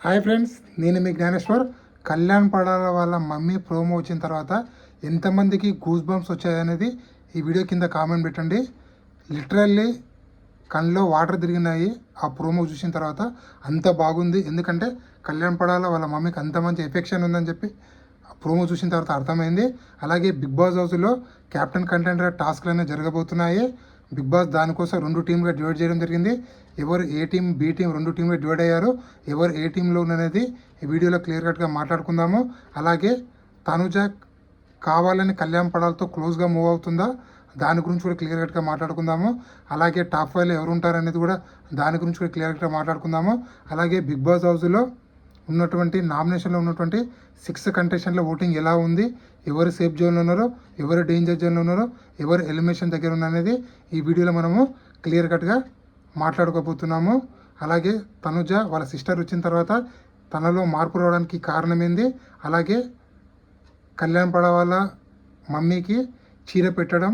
Hi friends, నేను మీ జ్ఞానేశ్వర్. కళ్యాణ్ పడాల వాళ్ళ mummy promo వచ్చిన తర్వాత ఎంతమందికి గూస్ బంప్స్ వచ్చాయనేది ఈ వీడియో కింద కామెంట్ పెట్టండి. లిటరల్లీ కళ్ళలో వాటర్ తిరిగినాయి ఆ ప్రోమో చూసిన తర్వాత. అంత బాగుంది, ఎందుకంటే కళ్యాణ్ పడాల వాళ్ళ మమ్మీకి అంత మంచి ఎఫెక్షన్ ఉందని చెప్పి ప్రోమో చూసిన తర్వాత అర్థమైంది. అలాగే బిగ్ బాస్ హౌస్లో క్యాప్టెన్ కంటెండర్ టాస్క్లు అనేవి జరగబోతున్నాయి. బిగ్ బాస్ దానికోసం 2 టీమ్గా డివైడ్ చేయడం జరిగింది. ఎవరు ఏ టీం బి టీం 2 టీంగా డివైడ్ అయ్యారు. ఎవరు ఏ టీంలో ఉన్నది ఈ వీడియోలో క్లియర్ కట్గా మాట్లాడుకుందాము. అలాగే తనుజ కావాలని కళ్యాణ్ పడాలతో క్లోజ్గా మూవ్ అవుతుందా దాని గురించి కూడా క్లియర్ కట్గా మాట్లాడుకుందాము. అలాగే టాప్ 5లో ఎవరు ఉంటారనేది కూడా దాని గురించి కూడా క్లియర్ కట్గా మాట్లాడుకుందాము. అలాగే బిగ్ బాస్ హౌస్లో ఉన్నటువంటి నామినేషన్లో ఉన్నటువంటి 6 కంటెస్టెంట్ల ఓటింగ్ ఎలా ఉంది, ఎవరు సేఫ్ జోన్లో ఉన్నారో, ఎవరు డేంజర్ జోన్లో ఉన్నారో, ఎవరు ఎలిమినేషన్ దగ్గర ఉన్నది ఈ వీడియోలో మనము క్లియర్ కట్గా మాట్లాడుకోబోతున్నాము. అలాగే తనుజ వాళ్ళ సిస్టర్ వచ్చిన తర్వాత తనలో మార్పు రావడానికి కారణం ఏంది, అలాగే కళ్యాణ్ పడ వాళ్ళ మమ్మీకి చీర పెట్టడం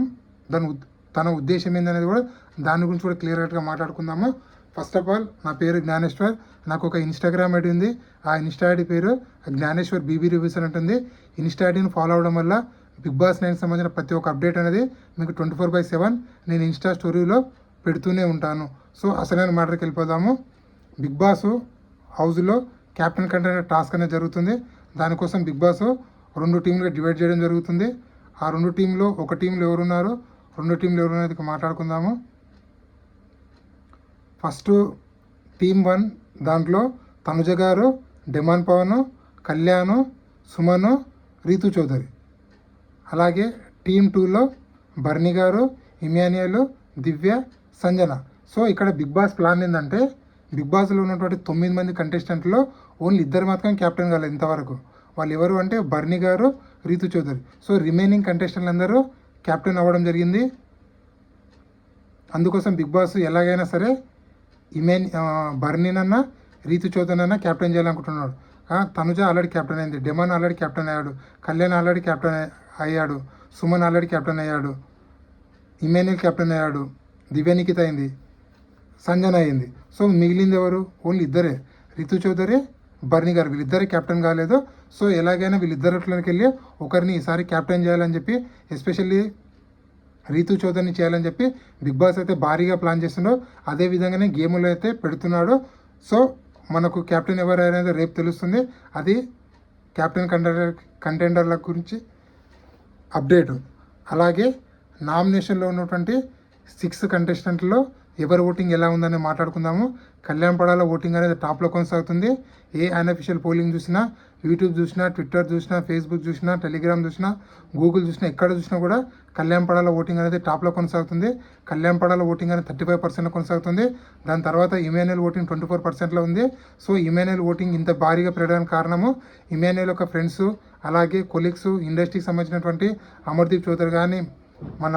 తన ఉద్దేశం ఏందనేది కూడా దాని గురించి కూడా క్లియర్ కట్గా మాట్లాడుకుందాము. ఫస్ట్ ఆఫ్ ఆల్, నా పేరు జ్ఞానేశ్వర్. నాకు ఒక ఇన్స్టాగ్రామ్ ఐడి ఉంది. ఆ ఇన్స్టా ఐడి పేరు జ్ఞానేశ్వర్ బీబీ రివ్యూస్ అని ఉంటుంది. ఇన్స్టా ఐడిని ఫాలో అవడం వల్ల బిగ్ బాస్ 9 సంబంధించిన ప్రతి ఒక్క అప్డేట్ అనేది మీకు 24/7 నేను ఇన్స్టా స్టోరీలో పెడుతూనే ఉంటాను. సో అసలైన మ్యాటర్కి వెళ్ళిపోదాము. బిగ్ బాస్ హౌస్లో క్యాప్టెన్ కంటెండర్ టాస్క్ అనేది జరుగుతుంది. దానికోసం బిగ్ బాస్ 2 టీంలుగా డివైడ్ చేయడం జరుగుతుంది. ఆ 2 టీంలో ఒక టీంలో ఎవరున్నారో 2 టీంలు ఎవరున్నది మాట్లాడుకుందాము. ఫస్ట్ టీమ్ 1 దాంట్లో తనుజ గారు, డిమాండ్ పవన్, కళ్యాణ్, సుమన్, రీతు చౌదరి. అలాగే టీమ్ 2లో బర్నీ గారు, ఇమాన్యుయల్, దివ్య, సంజన. సో ఇక్కడ బిగ్ బాస్ ప్లాన్ ఏంటంటే, బిగ్ బాస్లో ఉన్నటువంటి 9 మంది కంటెస్టెంట్లో ఓన్లీ 2 మాత్రం క్యాప్టెన్ కాలేదు ఇంతవరకు. వాళ్ళు ఎవరు అంటే బర్నీ గారు, రీతు చౌదరి. సో రిమైనింగ్ కంటెస్టెంట్లు అందరూ క్యాప్టెన్ అవ్వడం జరిగింది. అందుకోసం బిగ్ బాస్ ఎలాగైనా సరే బర్నీనన్నా రీతు చౌదరినన్నా క్యాప్టెన్ చేయాలనుకుంటున్నాడు. తనుజ ఆల్రెడీ క్యాప్టెన్ అయింది, డెమాన్ ఆల్రెడీ క్యాప్టెన్ అయ్యాడు, కళ్యాణ్ ఆల్రెడీ క్యాప్టెన్ అయ్యాడు, సుమన్ ఆల్రెడీ క్యాప్టెన్ అయ్యాడు, ఇమాన్యుయల్ క్యాప్టెన్ అయ్యాడు, దివ్యనికిత అయింది, సంజన అయింది. సో మిగిలింది ఎవరు? ఓన్లీ 2, రితు చౌదరి, బర్నీ గారు. వీళ్ళిద్దరే క్యాప్టెన్ కాలేదు. సో ఎలాగైనా వీళ్ళిద్దరిలోకి వెళ్ళి ఒకరిని ఈసారి క్యాప్టెన్ చేయాలని చెప్పి, ఎస్పెషల్లీ రీతు చౌదరిని చేయాలని చెప్పి బిగ్ బాస్ అయితే భారీగా ప్లాన్ చేస్తున్నాడు. అదేవిధంగానే గేములో అయితే పెడుతున్నాడు. సో మనకు క్యాప్టెన్ ఎవరు అనేది రేపు తెలుస్తుంది. అది క్యాప్టెన్ కంటెండర్ల గురించి అప్డేటు. అలాగే నామినేషన్లో ఉన్నటువంటి 6 కంటెస్టెంట్లో ఎవరి ఓటింగ్ ఎలా ఉందని మాట్లాడుకుందాము. కళ్యాణ్ పడాల ఓటింగ్ అనేది టాప్లో కొనసాగుతుంది. ఏ అన్అఫిషియల్ పోలింగ్ చూసినా, యూట్యూబ్ చూసినా, ట్విట్టర్ చూసినా, ఫేస్బుక్ చూసినా, టెలిగ్రామ్ చూసినా, గూగుల్ చూసినా, ఎక్కడ చూసినా కూడా కళ్యాణ్ పడాల ఓటింగ్ అనేది టాప్లో కొనసాగుతుంది. కళ్యాణ్ పడాల ఓటింగ్ అనేది 35% కొనసాగుతుంది. దాని తర్వాత ఇమాన్యుయల్ ఓటింగ్ 24%లో ఉంది. సో ఇమాన్యుయల్ ఓటింగ్ ఇంత భారీగా పెరగడానికి కారణము ఇమాన్యుయల్ యొక్క ఫ్రెండ్స్, అలాగే కొలీగ్స్, ఇండస్ట్రీకి సంబంధించినటువంటి అమర్దీప్ చౌదరి కానీ, మన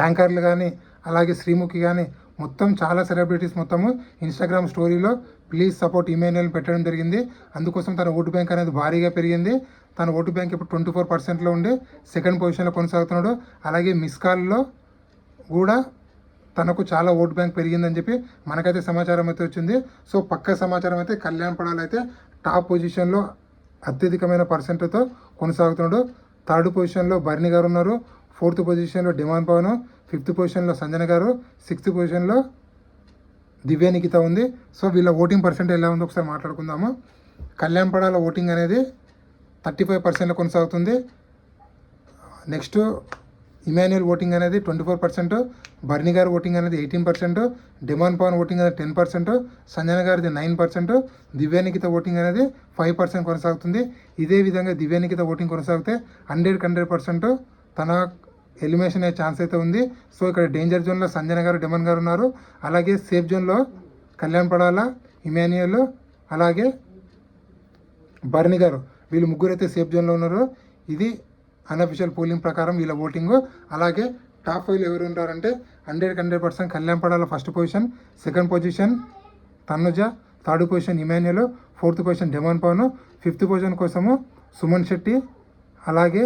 యాంకర్లు కానీ, అలాగే శ్రీముఖి కానీ, మొత్తం చాలా సెలబ్రిటీస్ మొత్తము ఇన్స్టాగ్రామ్ స్టోరీలో ప్లీజ్ సపోర్ట్ ఇమాన్యుయల్ పెట్టడం జరిగింది. అందుకోసం తన ఓటు బ్యాంక్ అనేది భారీగా పెరిగింది. తన ఓటు బ్యాంక్ ఇప్పుడు 24%లో ఉండి 2nd పొజిషన్లో కొనసాగుతున్నాడు. అలాగే మిస్ కాల్లో కూడా తనకు చాలా ఓటు బ్యాంక్ పెరిగిందని చెప్పి మనకైతే సమాచారం అయితే వచ్చింది. సో పక్క సమాచారం అయితే కళ్యాణ్ పడాల్ అయితే టాప్ పొజిషన్లో అత్యధికమైన పర్సెంట్తో కొనసాగుతున్నాడు. 3rd పొజిషన్లో బర్నీ గారు ఉన్నారు. 4th పొజిషన్లో డిమాండ్ పవన్, 5th పొజిషన్లో సంజన గారు, 6th పొజిషన్లో దివ్యనికిత ఉంది. సో వీళ్ళ ఓటింగ్ పర్సెంటేజ్ ఎలా ఉందో ఒకసారి మాట్లాడుకుందాము. కళ్యాణ్ పడాల ఓటింగ్ అనేది 35%లో కొనసాగుతుంది. నెక్స్ట్ ఇమాన్యుయల్ ఓటింగ్ అనేది 24%, బర్నీ గారు ఓటింగ్ అనేది 18%, డిమాండ్ పవన్ ఓటింగ్ అనేది 10%, సంజన గారిది 9%, దివ్యనికిత ఓటింగ్ అనేది 5% కొనసాగుతుంది. ఇదే విధంగా దివ్యనికిత ఓటింగ్ కొనసాగితే 100% తన ఎలిమినేషన్ అయ్యే ఛాన్స్ అయితే ఉంది. సో ఇక్కడ డేంజర్ జోన్లో సంజన గారు, డిమాండ్ గారు ఉన్నారు. అలాగే సేఫ్ జోన్లో కళ్యాణ్ పడాల, ఇమాన్యుయల్, అలాగే బర్నీ గారు, వీళ్ళు ముగ్గురు అయితే సేఫ్ జోన్లో ఉన్నారు. ఇది అన్అఫిషియల్ పోలింగ్ ప్రకారం వీళ్ళ ఓటింగు. అలాగే టాప్ 5లో ఎవరు ఉంటారంటే 100% Kalyan Padala 1st position, 2nd position Tanuja, 3rd position Emmanuel, 4th position demand Pavan, 5th position కోసము సుమన్ శెట్టి, అలాగే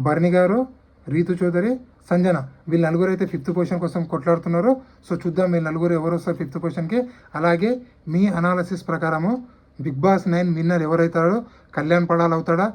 బర్నీ గారు, రీతు చౌదరి, సంజన. వీళ్ళు 4 అయితే 5th పొజిషన్ కోసం కొట్లాడుతున్నారు. సో చూద్దాం వీళ్ళు 4 ఎవరు వస్తారు 5th పొజిషన్కి. అలాగే మీ అనాలసిస్ ప్రకారము బిగ్ బాస్ 9 విన్నర్ ఎవరైతాడో కళ్యాణ్ పడాల్ అవుతాడా